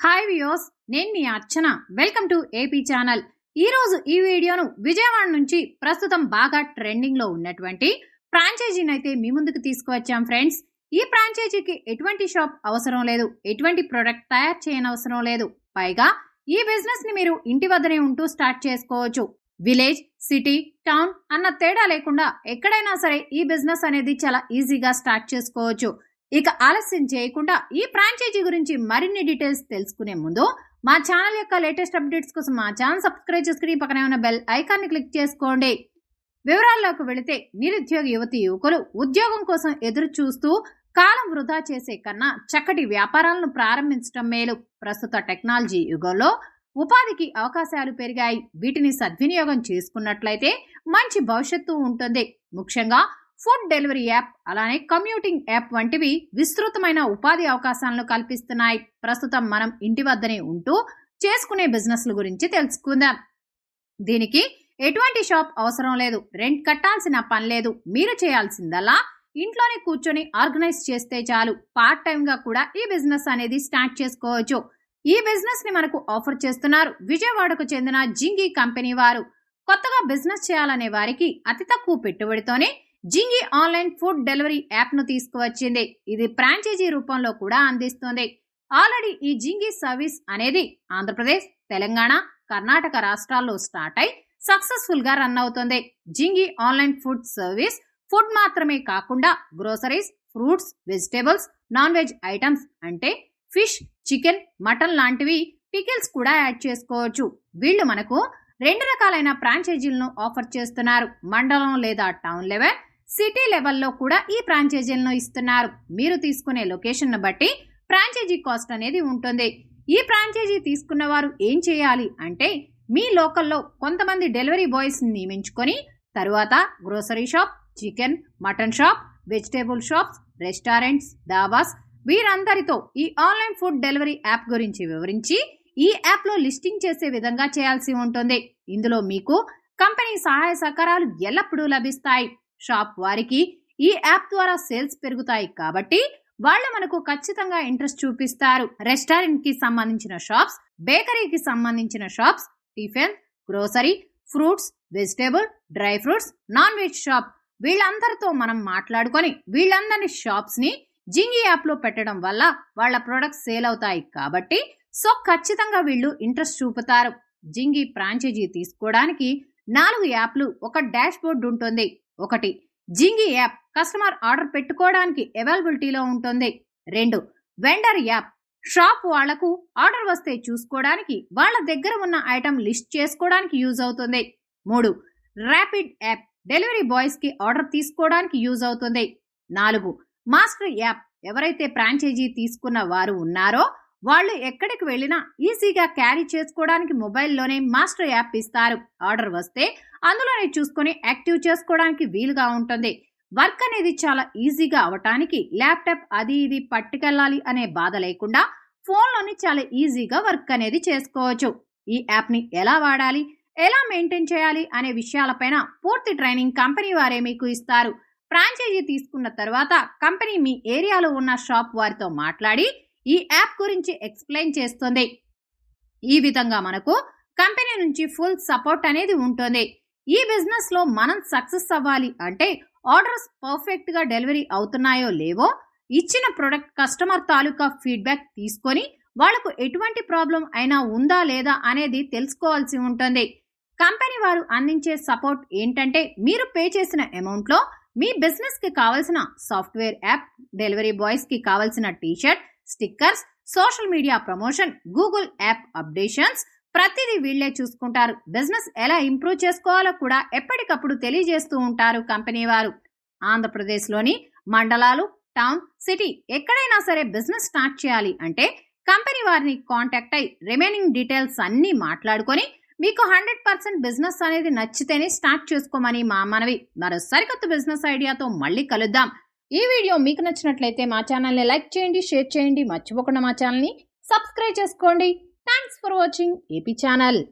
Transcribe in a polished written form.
Hi viewers, నేను మీ Archana. Welcome to AP channel. ఈరోజు ఈ వీడియోను విజయవాడ నుంచి ప్రస్తుతం బాగా ట్రెండింగ్లో ఉన్నటువంటి ఫ్రాంచైజీని అయితే మీ ముందుకు తీసుకువచ్చాం ఫ్రెండ్స్. ఈ ఫ్రాంచైజీకి ఎటువంటి షాప్ అవసరం లేదు, ఎటువంటి ప్రొడక్ట్ తయారు చేయనవసరం లేదు. పైగా ఈ బిజినెస్ ని మీరు ఇంటి వద్దనే ఉంటూ స్టార్ట్ చేసుకోవచ్చు. విలేజ్, సిటీ, టౌన్ అన్న తేడా లేకుండా ఎక్కడైనా సరే ఈ బిజినెస్ అనేది చాలా ఈజీగా స్టార్ట్ చేసుకోవచ్చు. ఇక ఆలస్యం చేయకుండా ఈ ఫ్రాంచైజీ గురించి మరిన్ని డీటెయిల్స్ తెలుసుకునే ముందు మా ఛానల్ యొక్క లేటెస్ట్ అప్డేట్స్ కోసం మా ఛానల్ సబ్స్క్రైబ్ చేసుకుని పక్కనే ఉన్న బెల్ ఐకాన్ని క్లిక్ చేసుకోండి. వివరాల్లోకి వెళితే, నిరుద్యోగ యువతి యువకులు ఉద్యోగం కోసం ఎదురు చూస్తూ కాలం వృధా చేసే కన్నా చక్కటి వ్యాపారాలను ప్రారంభించడం మేలు. ప్రస్తుత టెక్నాలజీ యుగంలో ఉపాధికి అవకాశాలు పెరిగాయి. వీటిని సద్వినియోగం చేసుకున్నట్లయితే మంచి భవిష్యత్తు ఉంటుంది. ముఖ్యంగా ఫుడ్ డెలివరీ యాప్, అలానే కమ్యూటింగ్ యాప్ వంటివి విస్తృతమైన ఉపాధి అవకాశాలను కల్పిస్తున్నాయి. ప్రస్తుతం మనం ఇంటి వద్దనే ఉంటూ చేసుకునే బిజినెస్ల గురించి తెలుసుకుందాం. దీనికి ఎటువంటి షాప్ అవసరం లేదు, రెంట్ కట్టాల్సిన పని లేదు. మీరు చేయాల్సిందల్లా ఇంట్లోనే కూర్చొని ఆర్గనైజ్ చేస్తే చాలు. పార్ట్ టైం గా కూడా ఈ బిజినెస్ అనేది స్టార్ట్ చేసుకోవచ్చు. ఈ బిజినెస్ ని మనకు ఆఫర్ చేస్తున్నారు విజయవాడకు చెందిన జింగి కంపెనీ వారు. కొత్తగా బిజినెస్ చేయాలనే వారికి అతి తక్కువ పెట్టుబడితోనే జింగి ఆన్లైన్ ఫుడ్ డెలివరీ యాప్ ను తీసుకువచ్చింది. ఇది ఫ్రాంచైజీ రూపంలో కూడా అందిస్తుంది. ఆల్రెడీ ఈ జింగి సర్వీస్ అనేది ఆంధ్రప్రదేశ్, తెలంగాణ, కర్ణాటక రాష్ట్రాల్లో స్టార్ట్ అయి సక్సెస్ఫుల్ గా రన్ అవుతుంది. జింగి ఆన్లైన్ ఫుడ్ సర్వీస్ ఫుడ్ మాత్రమే కాకుండా groceries, fruits, vegetables, non veg items అంటే ఫిష్, చికెన్, మటన్ లాంటివి, పికిల్స్ కూడా యాడ్ చేసుకోవచ్చు. వీళ్ళు మనకు 2 రకాలైన ఫ్రాంచైజీలను ఆఫర్ చేస్తున్నారు. మండలం లేదా టౌన్ లెవెల్, సిటీ లెవెల్లో కూడా ఈ ఫ్రాంచైజీలను ఇస్తున్నారు. మీరు తీసుకునే లొకేషన్ బట్టి ఫ్రాంచైజీ కాస్ట్ అనేది ఉంటుంది. ఈ ఫ్రాంచైజీ తీసుకున్న వారు ఏం చేయాలి అంటే, మీ లోకల్లో కొంతమంది డెలివరీ బాయ్స్ నియమించుకొని తరువాత grocery shop, chicken, mutton shop, vegetable shops, restaurants, dhabas వీరందరితో ఈ ఆన్లైన్ ఫుడ్ డెలివరీ యాప్ గురించి వివరించి ఈ యాప్ లో లిస్టింగ్ చేసే విధంగా చేయాల్సి ఉంటుంది. ఇందులో మీకు కంపెనీ సహాయ సహకారాలు ఎల్లప్పుడూ లభిస్తాయి. షాప్ వారికి ఈ యాప్ ద్వారా సేల్స్ పెరుగుతాయి కాబట్టి వాళ్ళు మనకు ఖచ్చితంగా ఇంట్రెస్ట్ చూపిస్తారు. రెస్టారెంట్ కి సంబంధించిన షాప్స్, బేకరీకి సంబంధించిన shops, tiffin, grocery, fruits, vegetable, dry fruits, non veg shop వీళ్ళందరితో మనం మాట్లాడుకొని వీళ్ళందరి షాప్స్ ని జింగి యాప్ లో పెట్టడం వల్ల వాళ్ళ ప్రొడక్ట్స్ సేల్ అవుతాయి కాబట్టి ఖచ్చితంగా వీళ్ళు ఇంట్రెస్ట్ చూపుతారు. జింగి ఫ్రాంచైజీ తీసుకోవడానికి 4 యాప్లు, ఒక డాష్ బోర్డు ఉంటుంది. 1 జింగి యాప్, కస్టమర్ ఆర్డర్ పెట్టుకోవడానికి అవైలబిలిటీలో ఉంటుంది. 2 వెండర్ యాప్, షాప్ వాళ్లకు ఆర్డర్ వస్తే చూసుకోవడానికి, వాళ్ళ దగ్గర ఉన్న ఐటమ్ లిస్ట్ చేసుకోవడానికి యూజ్ అవుతుంది. 3 ర్యాపిడ్ యాప్, డెలివరీ బాయ్స్ కి ఆర్డర్ తీసుకోవడానికి యూజ్ అవుతుంది. 4 మాస్టర్ యాప్, ఎవరైతే ఫ్రాంచైజీ తీసుకున్న వారు ఉన్నారో వాళ్ళు ఎక్కడికి వెళ్ళినా ఈజీగా క్యారీ చేసుకోవడానికి మొబైల్లోనే మాస్టర్ యాప్ ఇస్తారు. ఆర్డర్ వస్తే అందులోనే చూసుకొని యాక్టివ్ చేసుకోవడానికి వీలుగా ఉంటుంది. వర్క్ అనేది చాలా ఈజీగా అవటానికి ల్యాప్టాప్ అది ఇది పట్టుకెళ్ళాలి అనే బాధ లేకుండా ఫోన్లోని చాలా ఈజీగా వర్క్ అనేది చేసుకోవచ్చు. ఈ యాప్ని ఎలా వాడాలి, ఎలా మెయింటైన్ చేయాలి అనే విషయాలపైన పూర్తి ట్రైనింగ్ కంపెనీ వారే మీకు ఇస్తారు. ఫ్రాంచైజీ తీసుకున్న తర్వాత కంపెనీ మీ ఏరియాలో ఉన్న షాప్ వారితో మాట్లాడి ఈ యాప్ గురించి ఎక్స్ప్లెయిన్ చేస్తుంది. ఈ విధంగా మనకు కంపెనీ నుంచి ఫుల్ సపోర్ట్ అనేది ఉంటుంది. ఈ బిజినెస్ లో మనం సక్సెస్ అవ్వాలి అంటే ఆర్డర్స్ పర్ఫెక్ట్ గా డెలివరీ అవుతున్నాయో లేవో, ఇచ్చిన ప్రొడక్ట్ కస్టమర్ తాలూకా ఫీడ్బ్యాక్ తీసుకొని వాళ్లకు ఎటువంటి ప్రాబ్లం అయినా ఉందా లేదా అనేది తెలుసుకోవాల్సి ఉంటుంది. కంపెనీ వారు అందించే సపోర్ట్ ఏంటంటే, మీరు పే చేసిన అమౌంట్ లో మీ బిజినెస్ కి కావాల్సిన సాఫ్ట్వేర్ యాప్, డెలివరీ బాయ్స్ కి కావాల్సిన T-shirt, stickers, social media promotion, Google app updations ప్రతిదీ వీళ్లే చూసుకుంటారు. బిజినెస్ ఎలా ఇంప్రూవ్ చేసుకోవాలో కూడా ఎప్పటికప్పుడు తెలియజేస్తూ ఉంటారు కంపెనీ వారు. ఆంధ్రప్రదేశ్ లోని మండలాలు, టౌన్, సిటీ ఎక్కడైనా సరే బిజినెస్ స్టార్ట్ చేయాలి అంటే కంపెనీ వారిని కాంటాక్ట్ అయి రిమైనింగ్ డీటెయిల్స్ అన్ని మాట్లాడుకొని మీకు 100% బిజినెస్ అనేది నచ్చితేనే స్టార్ట్ చేసుకోమని మా మనవి. మరో సరికొత్త బిజినెస్ ఐడియాతో మళ్ళీ కలుద్దాం. ఈ వీడియో మీకు నచ్చినట్లయితే మా ఛానల్ని లైక్ చేయండి, షేర్ చేయండి, మర్చిపోకుండా మా ఛానల్ని సబ్స్క్రైబ్ చేసుకోండి. Thanks for watching AP channel.